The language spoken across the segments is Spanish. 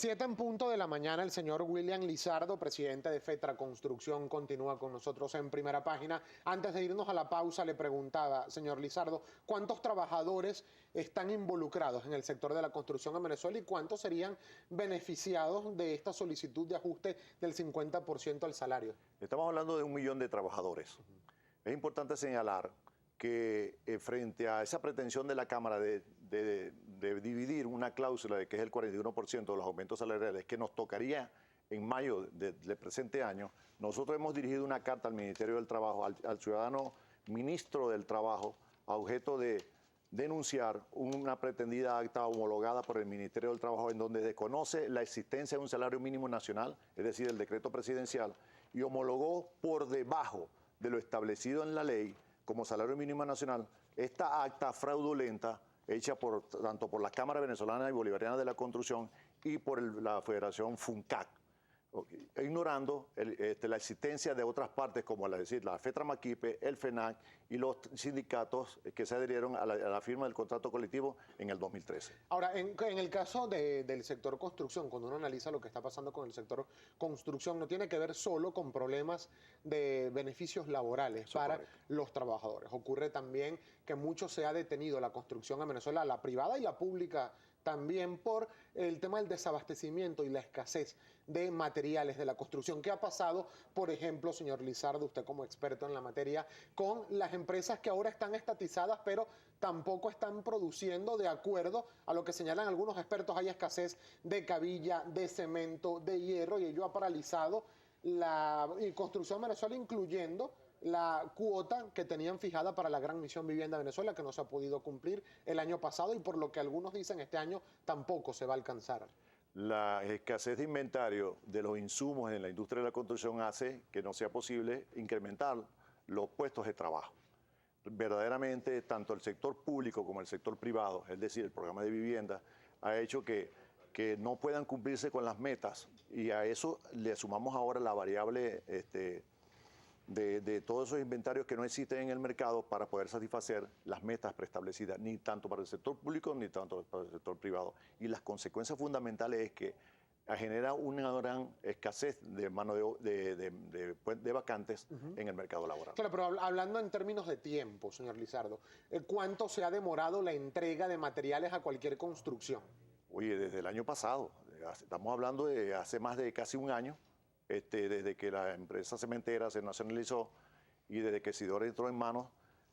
7 en punto de la mañana, el señor William Lizardo, presidente de FETRA Construcción, continúa con nosotros en Primera Página. Antes de irnos a la pausa, le preguntaba, señor Lizardo, ¿cuántos trabajadores están involucrados en el sector de la construcción en Venezuela y cuántos serían beneficiados de esta solicitud de ajuste del 50% al salario? Estamos hablando de 1 millón de trabajadores. Es importante señalar que frente a esa pretensión de la Cámara de dividir una cláusula de que es el 41% de los aumentos salariales que nos tocaría en mayo del presente año, nosotros hemos dirigido una carta al Ministerio del Trabajo, al ciudadano ministro del Trabajo, a objeto de denunciar una pretendida acta homologada por el Ministerio del Trabajo en donde desconoce la existencia de un salario mínimo nacional, es decir, el decreto presidencial, y homologó por debajo de lo establecido en la ley como salario mínimo nacional, esta acta fraudulenta hecha tanto por la Cámara Venezolana y Bolivariana de la Construcción y por la Federación FUNCAC, ignorando la existencia de otras partes como la FETRA Maquipe, el FENAC y los sindicatos que se adherieron a la firma del contrato colectivo en el 2013. Ahora, en el caso del sector construcción, cuando uno analiza lo que está pasando con el sector construcción, no tiene que ver solo con problemas de beneficios laborales para los trabajadores. Ocurre también que mucho se ha detenido la construcción en Venezuela, la privada y la pública, también por el tema del desabastecimiento y la escasez de materiales de la construcción. ¿Qué ha pasado, por ejemplo, señor Lizardo, usted como experto en la materia, con las empresas que ahora están estatizadas, pero tampoco están produciendo de acuerdo a lo que señalan algunos expertos? Hay escasez de cabilla, de cemento, de hierro, y ello ha paralizado la construcción en Venezuela, incluyendo la cuota que tenían fijada para la Gran Misión Vivienda Venezuela, que no se ha podido cumplir el año pasado y por lo que algunos dicen este año tampoco se va a alcanzar. La escasez de inventario de los insumos en la industria de la construcción hace que no sea posible incrementar los puestos de trabajo. Verdaderamente, tanto el sector público como el sector privado, es decir, el programa de vivienda, ha hecho que no puedan cumplirse con las metas, y a eso le sumamos ahora la variable de todos esos inventarios que no existen en el mercado para poder satisfacer las metas preestablecidas, ni tanto para el sector público ni tanto para el sector privado. Y las consecuencias fundamentales es que genera una gran escasez de mano de vacantes en el mercado laboral. Claro, pero hablando en términos de tiempo, señor Lizardo, ¿cuánto se ha demorado la entrega de materiales a cualquier construcción? Oye, desde el año pasado, estamos hablando de hace más de casi un año, desde que la empresa cementera se nacionalizó y desde que Sidor entró en manos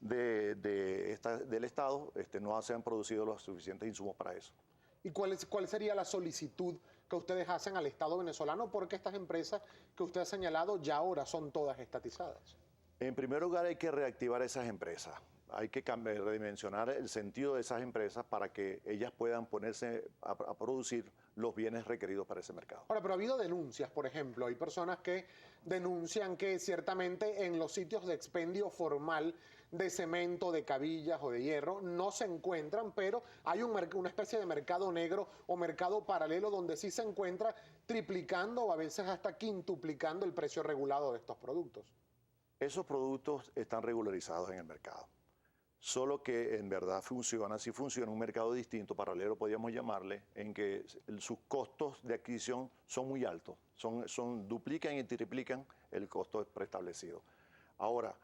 del Estado, no se han producido los suficientes insumos para eso. ¿Y cuál sería la solicitud que ustedes hacen al Estado venezolano? Porque estas empresas que usted ha señalado ya ahora son todas estatizadas. En primer lugar, hay que reactivar esas empresas. Hay que redimensionar el sentido de esas empresas para que ellas puedan ponerse a producir los bienes requeridos para ese mercado. Ahora, pero ha habido denuncias, por ejemplo, hay personas que denuncian que ciertamente en los sitios de expendio formal de cemento, de cabillas o de hierro no se encuentran, pero hay una especie de mercado negro o mercado paralelo donde sí se encuentra triplicando o a veces hasta quintuplicando el precio regulado de estos productos. Esos productos están regularizados en el mercado. Solo que en verdad sí funciona un mercado distinto, paralelo podríamos llamarle, en que sus costos de adquisición son muy altos, duplican y triplican el costo preestablecido. Ahora,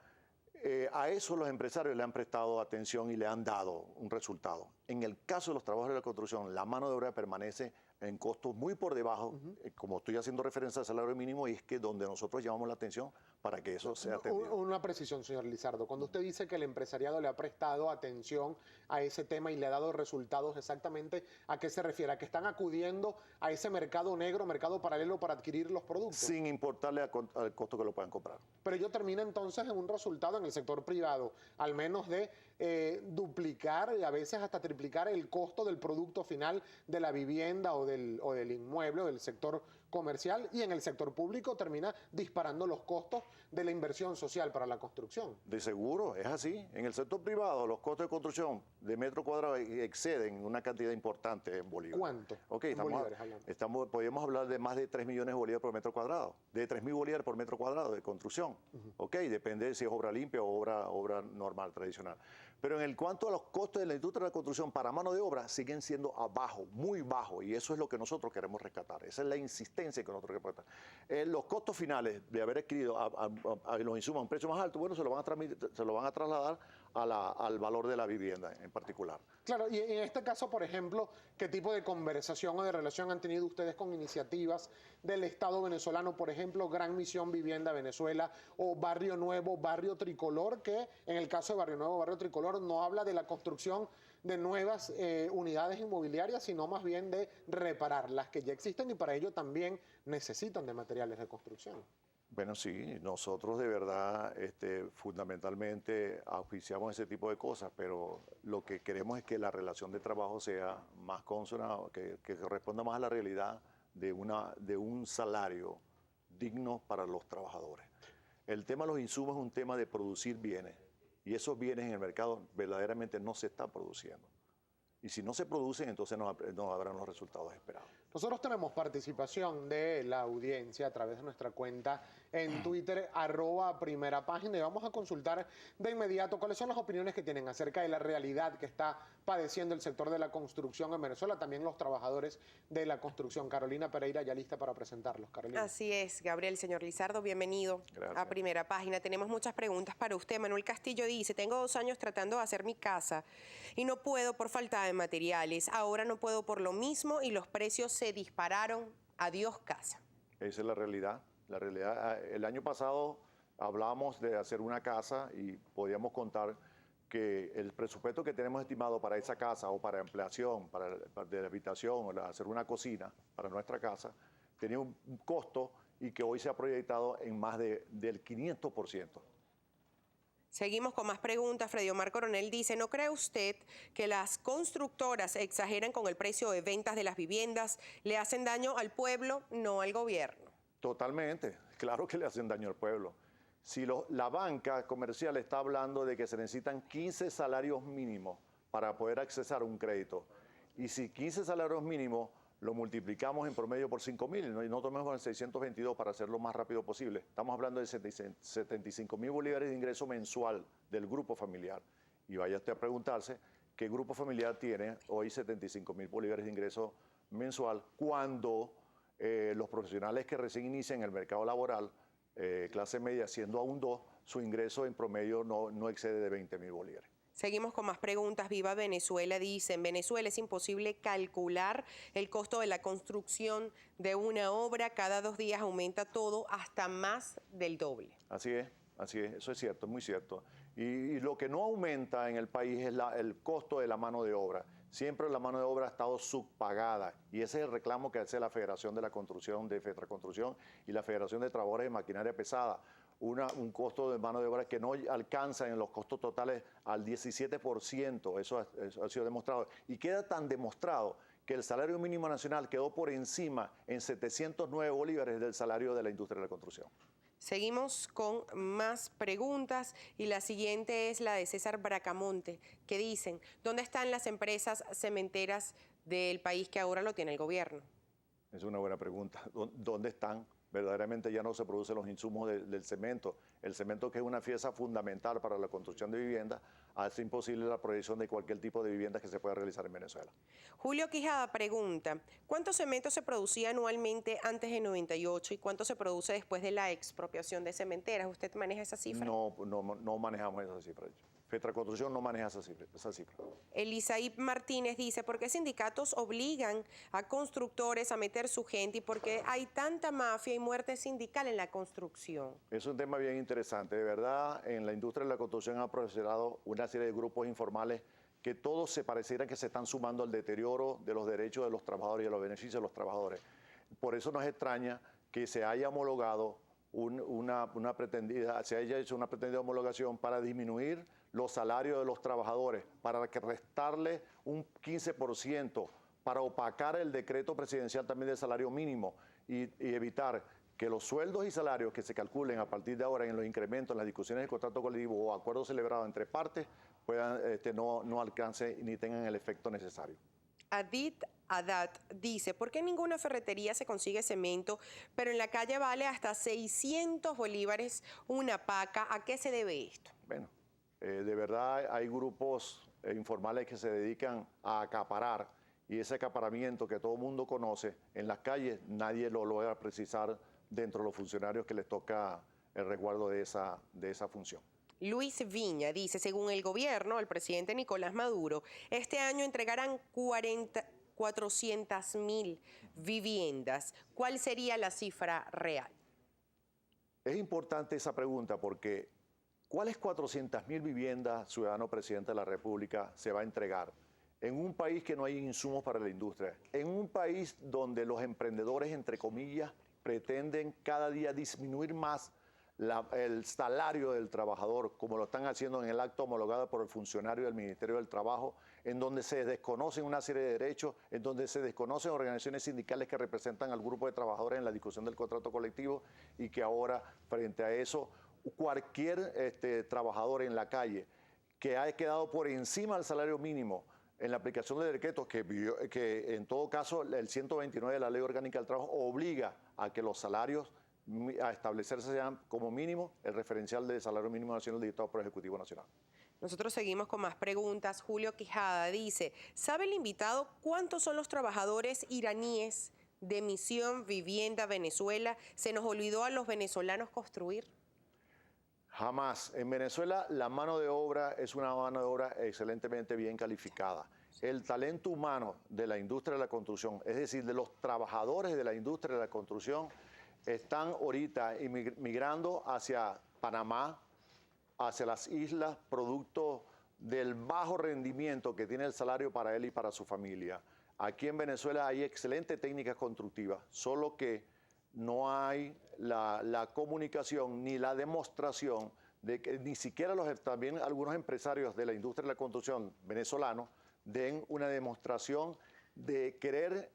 a eso los empresarios le han prestado atención y le han dado un resultado. En el caso de los trabajadores de la construcción, la mano de obra permanece en costos muy por debajo, como estoy haciendo referencia al salario mínimo, y es que donde nosotros llamamos la atención para que eso sea atendido. Una precisión, señor Lizardo. Cuando usted dice que el empresariado le ha prestado atención a ese tema y le ha dado resultados, ¿exactamente a qué se refiere? ¿A que están acudiendo a ese mercado negro, mercado paralelo para adquirir los productos? Sin importarle al costo que lo puedan comprar. Pero ello termina entonces en un resultado en el sector privado, al menos de duplicar y a veces hasta triplicar el costo del producto final de la vivienda o del inmueble o del sector comercial, y en el sector público termina disparando los costos de la inversión social para la construcción. De seguro, es así. En el sector privado los costos de construcción de metro cuadrado exceden una cantidad importante en bolívares. ¿Cuánto? Okay, podríamos hablar de más de 3 millones de bolívares por metro cuadrado, de 3.000 bolívares por metro cuadrado de construcción. Depende si es obra limpia o obra normal, tradicional. Pero en cuanto a los costos de la industria de la construcción para mano de obra, siguen siendo abajo, muy bajos, y eso es lo que nosotros queremos rescatar. Esa es la insistencia que nosotros queremos rescatar. Los costos finales de haber adquirido a los insumos a un precio más alto, bueno, se lo van a trasladar al valor de la vivienda en particular. Claro, y en este caso, por ejemplo, ¿qué tipo de conversación o de relación han tenido ustedes con iniciativas del Estado venezolano, por ejemplo, Gran Misión Vivienda Venezuela o Barrio Nuevo, Barrio Tricolor, que en el caso de Barrio Nuevo, Barrio Tricolor no habla de la construcción de nuevas unidades inmobiliarias, sino más bien de reparar las que ya existen y para ello también necesitan de materiales de construcción? Bueno, sí, nosotros de verdad fundamentalmente auspiciamos ese tipo de cosas, pero lo que queremos es que la relación de trabajo sea más consona, que responda más a la realidad de un salario digno para los trabajadores. El tema de los insumos es un tema de producir bienes, y esos bienes en el mercado verdaderamente no se están produciendo. Y si no se producen, entonces no habrán los resultados esperados. Nosotros tenemos participación de la audiencia a través de nuestra cuenta en Twitter, @primerapágina, y vamos a consultar de inmediato cuáles son las opiniones que tienen acerca de la realidad que está padeciendo el sector de la construcción en Venezuela, también los trabajadores de la construcción. Carolina Pereira ya lista para presentarlos. Carolina. Así es, Gabriel. Señor Lizardo, bienvenido. Gracias. A Primera Página. Tenemos muchas preguntas para usted. Manuel Castillo dice, tengo 2 años tratando de hacer mi casa y no puedo por falta de materiales. Ahora no puedo por lo mismo y los precios se dispararon. Adiós casa. Esa es la realidad. La realidad, el año pasado hablamos de hacer una casa y podíamos contar que el presupuesto que tenemos estimado para esa casa o para ampliación, de la habitación o hacer una cocina para nuestra casa, tenía un costo y que hoy se ha proyectado en más del 500%. Seguimos con más preguntas. Freddy Omar Coronel dice, ¿no cree usted que las constructoras exageran con el precio de ventas de las viviendas? ¿Le hacen daño al pueblo, no al gobierno? Totalmente, claro que le hacen daño al pueblo. Si la banca comercial está hablando de que se necesitan 15 salarios mínimos para poder accesar a un crédito, y si 15 salarios mínimos lo multiplicamos en promedio por 5.000 y no tomemos el 622 para hacerlo más rápido posible, estamos hablando de 75.000 bolívares de ingreso mensual del grupo familiar. Y vaya usted a preguntarse qué grupo familiar tiene hoy 75.000 bolívares de ingreso mensual cuando los profesionales que recién inician el mercado laboral, clase media, siendo aún 2, su ingreso en promedio no excede de 20.000 bolívares. Seguimos con más preguntas. Viva Venezuela dice, en Venezuela es imposible calcular el costo de la construcción de una obra. Cada 2 días aumenta todo hasta más del doble. Así es, eso es cierto, es muy cierto. Y lo que no aumenta en el país es el costo de la mano de obra. Siempre la mano de obra ha estado subpagada y ese es el reclamo que hace la Federación de la Construcción, de FETRAConstrucción, y la Federación de Trabajadores de Maquinaria Pesada. Un costo de mano de obra que no alcanza en los costos totales al 17%, eso ha sido demostrado. Y queda tan demostrado que el salario mínimo nacional quedó por encima en 709 bolívares del salario de la industria de la construcción. Seguimos con más preguntas y la siguiente es la de César Bracamonte, que dicen, ¿dónde están las empresas cementeras del país que ahora lo tiene el gobierno? Es una buena pregunta. ¿Dónde están? Verdaderamente ya no se producen los insumos del cemento. El cemento, que es una pieza fundamental para la construcción de vivienda, hace imposible la proyección de cualquier tipo de vivienda que se pueda realizar en Venezuela. Julio Quijada pregunta, ¿cuánto cemento se producía anualmente antes de 98 y cuánto se produce después de la expropiación de cementeras? ¿Usted maneja esa cifra? No manejamos esa cifra. FETRAConstrucción no maneja esa cifra. Elisaí Martínez dice, ¿por qué sindicatos obligan a constructores a meter su gente y por qué hay tanta mafia y muerte sindical en la construcción? Es un tema bien interesante. De verdad, en la industria de la construcción ha prosperado una serie de grupos informales que todos se parecieran que se están sumando al deterioro de los derechos de los trabajadores y a los beneficios de los trabajadores. Por eso nos extraña que se haya homologado se haya hecho una pretendida homologación para disminuir los salarios de los trabajadores, para restarle un 15%, para opacar el decreto presidencial también del salario mínimo y evitar que los sueldos y salarios que se calculen a partir de ahora en los incrementos, en las discusiones del contrato colectivo o acuerdos celebrados entre partes, puedan no alcancen ni tengan el efecto necesario. Adit Haddad dice, ¿por qué en ninguna ferretería se consigue cemento, pero en la calle vale hasta 600 bolívares una paca? ¿A qué se debe esto? Bueno, De verdad hay grupos informales que se dedican a acaparar, y ese acaparamiento que todo el mundo conoce en las calles, nadie lo logra precisar dentro de los funcionarios que les toca el resguardo de esa función. Luis Viña dice, según el gobierno, el presidente Nicolás Maduro, este año entregarán 400.000 viviendas. ¿Cuál sería la cifra real? Es importante esa pregunta porque ¿cuáles 400.000 viviendas, ciudadano presidente de la República, se va a entregar? En un país que no hay insumos para la industria, en un país donde los emprendedores, entre comillas, pretenden cada día disminuir más el salario del trabajador, como lo están haciendo en el acto homologado por el funcionario del Ministerio del Trabajo, en donde se desconocen una serie de derechos, en donde se desconocen organizaciones sindicales que representan al grupo de trabajadores en la discusión del contrato colectivo, y que ahora, frente a eso, cualquier trabajador en la calle que haya quedado por encima del salario mínimo en la aplicación de decretos que en todo caso el 129 de la Ley Orgánica del Trabajo obliga a que los salarios a establecerse sean como mínimo el referencial de salario mínimo nacional dictado por el Ejecutivo Nacional. Nosotros seguimos con más preguntas. Julio Quijada dice, ¿sabe el invitado cuántos son los trabajadores iraníes de Misión Vivienda Venezuela? ¿Se nos olvidó a los venezolanos construir? Jamás. En Venezuela la mano de obra es una mano de obra excelentemente bien calificada. El talento humano de la industria de la construcción, es decir, de los trabajadores de la industria de la construcción, están ahorita migrando hacia Panamá, hacia las islas, producto del bajo rendimiento que tiene el salario para él y para su familia. Aquí en Venezuela hay excelentes técnicas constructivas, solo que no hay la comunicación ni la demostración de que ni siquiera también algunos empresarios de la industria de la construcción venezolanos den una demostración de querer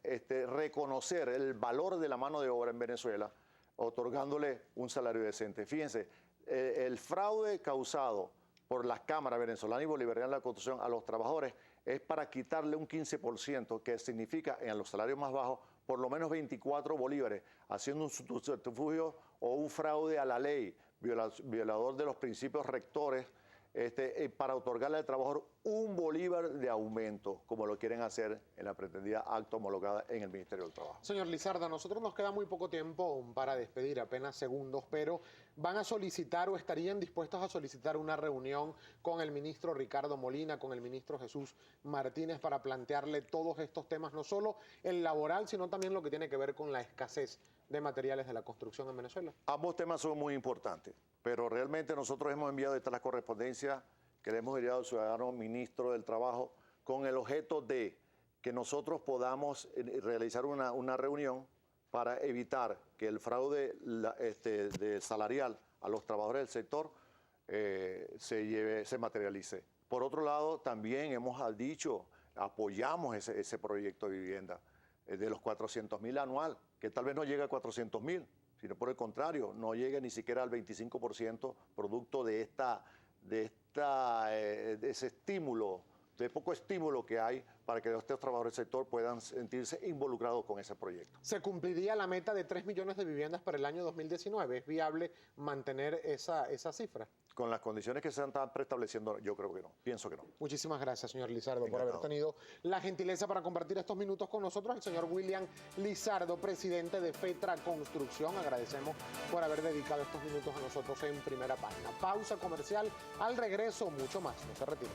reconocer el valor de la mano de obra en Venezuela, otorgándole un salario decente. Fíjense, el fraude causado por las cámaras venezolanas y bolivarianas de la construcción a los trabajadores es para quitarle un 15%, que significa en los salarios más bajos por lo menos 24 bolívares, haciendo un subterfugio o un fraude a la ley, violador de los principios rectores, para otorgarle al trabajador un bolívar de aumento, como lo quieren hacer en la pretendida acta homologada en el Ministerio del Trabajo. Señor Lizardo, a nosotros nos queda muy poco tiempo para despedir, apenas segundos, pero ¿van a solicitar o estarían dispuestos a solicitar una reunión con el ministro Ricardo Molina, con el ministro Jesús Martínez, para plantearle todos estos temas, no solo el laboral, sino también lo que tiene que ver con la escasez de materiales de la construcción en Venezuela? Ambos temas son muy importantes, pero realmente nosotros hemos enviado esta la correspondencia que le hemos enviado al ciudadano ministro del Trabajo con el objeto de que nosotros podamos realizar una reunión para evitar que el fraude salarial a los trabajadores del sector se materialice. Por otro lado, también hemos dicho, apoyamos ese proyecto de vivienda de los 400.000 anual, que tal vez no llegue a 400.000, sino por el contrario, no llegue ni siquiera al 25% producto de ese estímulo, de poco estímulo que hay para que estos trabajadores del sector puedan sentirse involucrados con ese proyecto. ¿Se cumpliría la meta de 3 millones de viviendas para el año 2019? ¿Es viable mantener esa cifra? Con las condiciones que se están preestableciendo, yo creo que no, pienso que no. Muchísimas gracias, señor Lizardo, por haber tenido la gentileza para compartir estos minutos con nosotros. El señor William Lizardo, presidente de FETRA Construcción, agradecemos por haber dedicado estos minutos a nosotros en Primera Página. Pausa comercial, al regreso mucho más, no se retire.